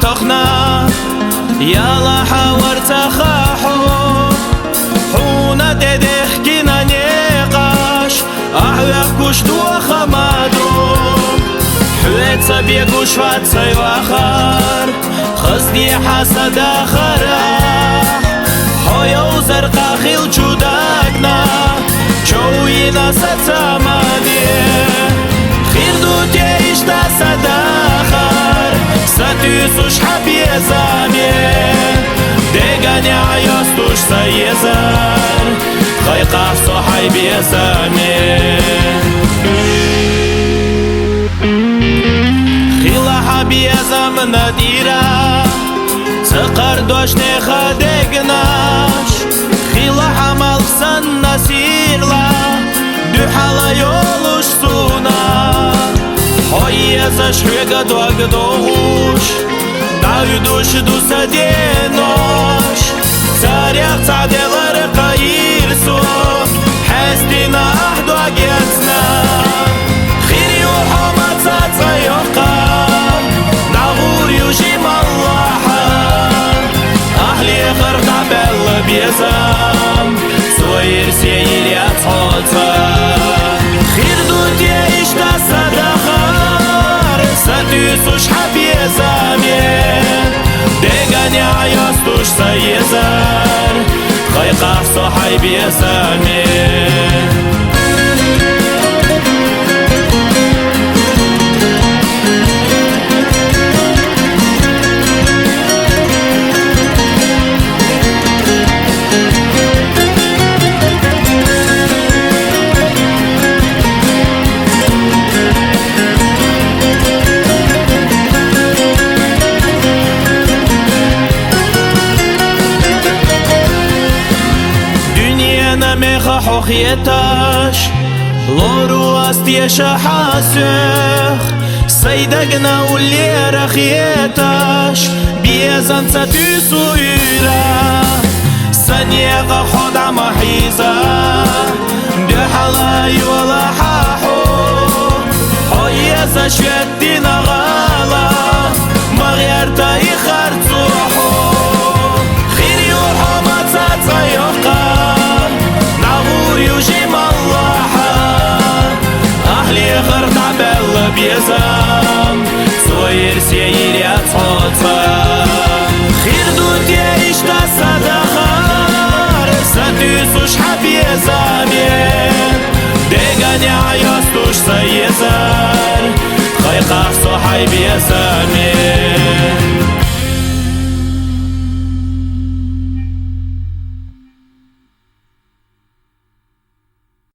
تخنا يلا حاورت خاحو حونا تدخكنا نقاش أحوك كشتو خمادو حويت سبيق وشفات سيواخر خصدي حسد خراح حويا وزرقا خيل جوداكنا شوينا ستامالي خير دو تعيش تصداخر ستيسوش حبي زامي ديغاني عياستوش سيزار خيقا صحي بيزامي خيلا حبي زام نديرا تقر دوش نخدقناش خيلا حمال سن نسيرلا دو حالا يولوش سونا حويزا شويقا دوغ دوغوش دايدوش دو سدينوش تاريخ تعديغر قايرسو حستينا أحدو أجيزنا خيري وحوما تتيوقا نغوري وجيم الله أهلي غرق عبال بيزام سوير سيلي أتحوطا خير دود يعيش تصدخر ستيسوش حبي زامي ديغاني عياستوش سيزار خيقا صحي بيزامي ميخا حوخيتاش لورو استيشا حاسخ سيدقنا واللي رخيتاش بيزن ستيسو يرا سنيغا خدع محيزا بحلاي ولا حاحو حويزا شويتنا غالا مغيرتا يخرطوحو خيري وحوما تتيوقا وجيم الله أهلي غرق عبال بيزام سوير سيلي أتحوطا خير دود يعيش تصدخر ستيسوش حبي زامي ديغاني عياستوش سيزار خيقا صحي بيزامي